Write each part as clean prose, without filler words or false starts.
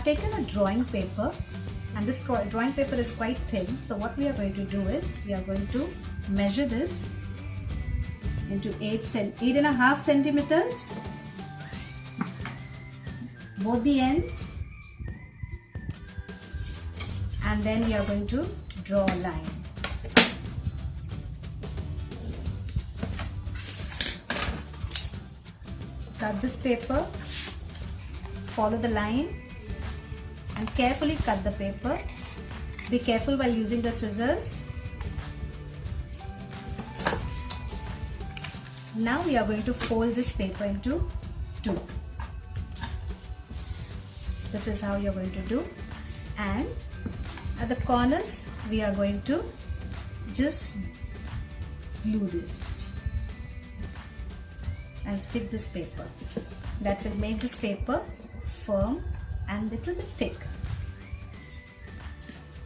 taken a drawing paper, and this drawing paper is quite thin. So what we are going to do is we are going to measure this into 8.5 centimeters, both the ends, and then we are going to draw a line. Cut this paper, follow the line, and carefully cut the paper. Be careful while using the scissors. Now we are going to fold this paper into two. This is how you are going to do. And at the corners we are going to just glue this and stick this paper. That will make this paper firm and little bit thick.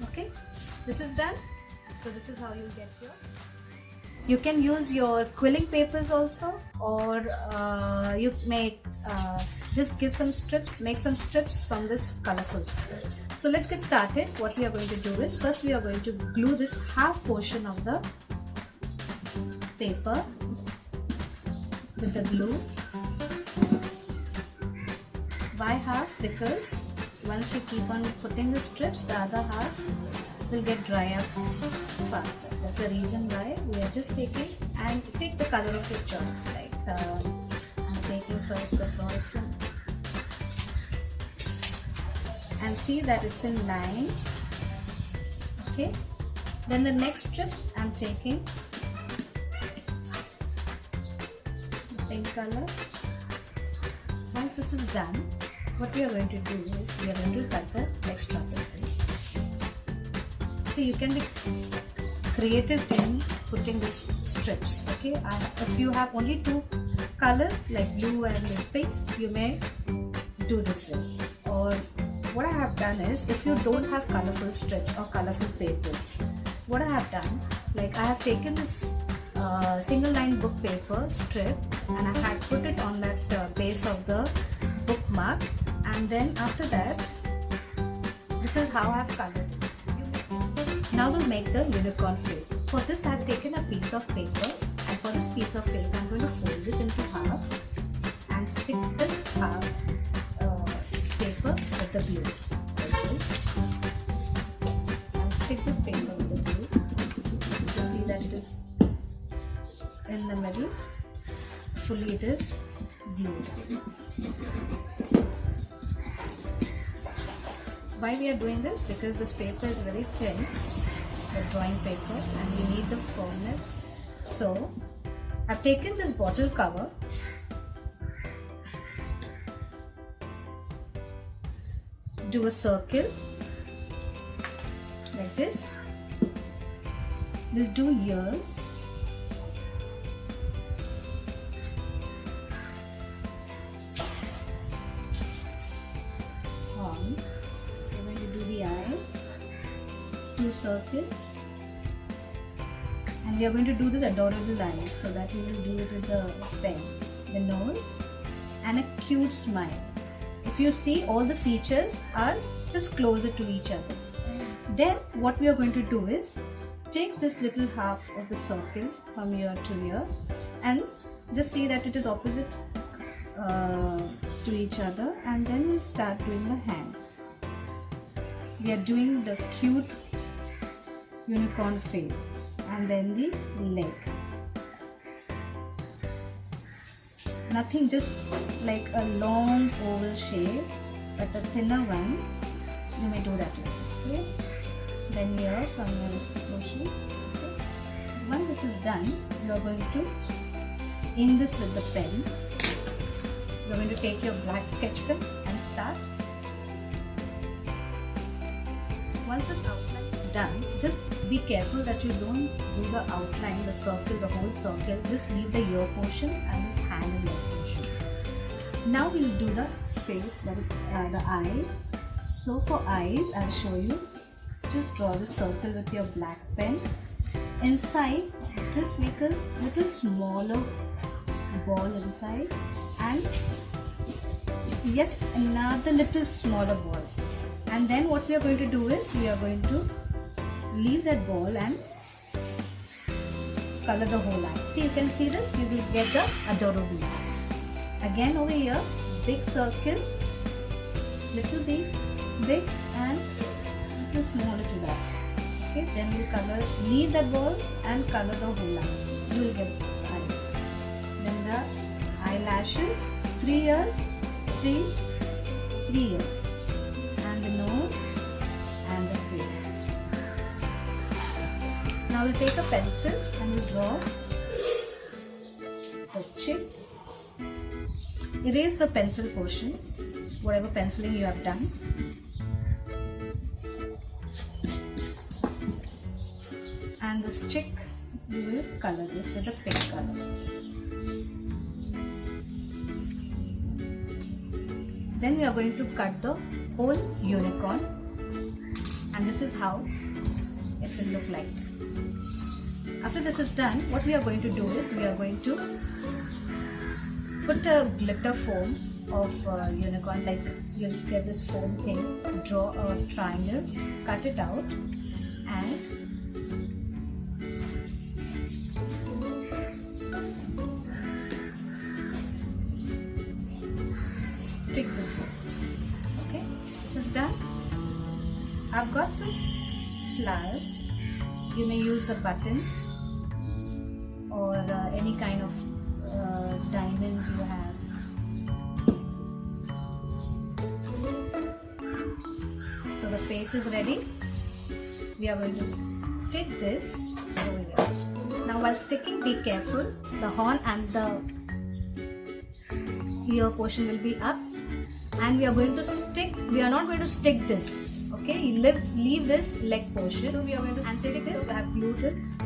Okay, this is done. So this is how you get your. You can use your quilling papers also, or you may just give some strips, make some strips from this colourful. So let's get started. What we are going to do is, first we are going to glue this half portion of the paper with the glue. Why half? Because once you keep on putting the strips, the other half will get dry up faster. That's the reason why we are just taking, and take the color of your choice. Like I'm taking first the first one, and see that it's in line. Okay. Then the next strip I'm taking the pink color. Once this is done, what we are going to do is we are going to cut the extra papers. So you can be creative in putting these strips. Okay, if you have only two colors like blue and this pink, you may do this way. Or what I have done is, if you don't have colorful strips or colorful papers, what I have done, like I have taken this single line book paper strip and I had put it on that base of the bookmark, and then after that, this is how I have colored it. Now we'll make the unicorn face. For this I have taken a piece of paper, and for this piece of paper I'm going to fold this into half and stick this half paper with the glue like this, and stick this paper with the glue to see that it is in the middle, fully it is glued. Why we are doing this? Because this paper is very thin, the drawing paper, and we need the firmness. So I've taken this bottle cover, do a circle like this. We'll do ears. Two circles, and we are going to do this adorable eyes, so that we will do it with the pen. The nose and a cute smile. If you see, all the features are just closer to each other. Then what we are going to do is take this little half of the circle from ear to ear and just see that it is opposite to each other, and then we'll start doing the hands. We are doing the cute unicorn face, and then the leg. Nothing, just like a long oval shape, but the thinner ones you may do that way. Okay? Then here from this portion. Okay? Once this is done, you are going to ink this with the pen. You are going to take your black sketch pen and start. Once this outline is done, just be careful that you don't do the outline, the circle, the whole circle. Just leave the ear portion and this hand and leg portion. Now we will do the face, that is the eyes. So for eyes, I'll show you. Just draw the circle with your black pen. Inside, just make a little smaller ball inside, and yet another little smaller ball. And then what we are going to do is we are going to leave that ball and color the whole eye. See, you can see this, you will get the adorable eyes. Again over here, big circle, little big and little smaller to that. Okay, then you color, leave the balls and color the whole eye. You will get those eyes. Then the eyelashes, 3 ears, 3 ears, and the nose and the face. Now we'll take a pencil and we'll draw the cheek. Erase the pencil portion, whatever penciling you have done. And this cheek, we will color this with a pink color. Then we are going to cut the whole unicorn, and this is how it will look like. After this is done, what we are going to do is we are going to put a glitter foam of unicorn, like you'll get this foam thing, draw a triangle, cut it out and stick this in. Okay, this is done. I've got some flowers. You may use the buttons or any kind of diamonds you have. So the face is ready. We are going to stick this over here. Now while sticking, be careful. The horn and the ear portion will be up, and we are going to stick. We are not going to stick this. Okay, leave this leg portion. So we are going to stick this. I have glued this.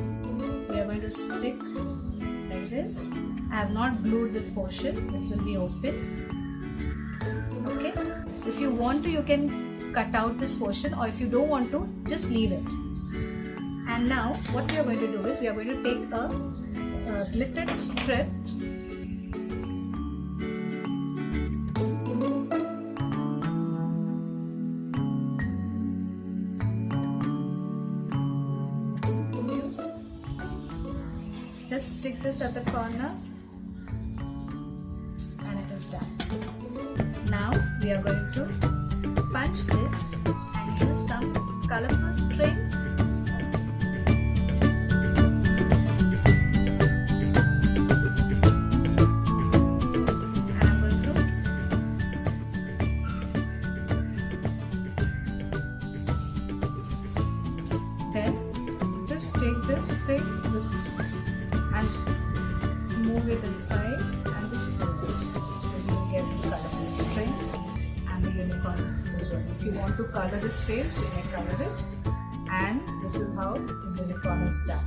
We are going to stick like this. I have not glued this portion. This will be open. Okay. If you want to, you can cut out this portion, or if you don't want to, just leave it. And now what we are going to do is we are going to take a glittered strip . Just stick this at the corner and it is done. Now we are going to punch this and use some colorful strings . Then just take this thing, and move it inside and just pull this. So you will get this colorful string and the unicorn as well. If you want to color this face, you may color it. And this is how the unicorn is done.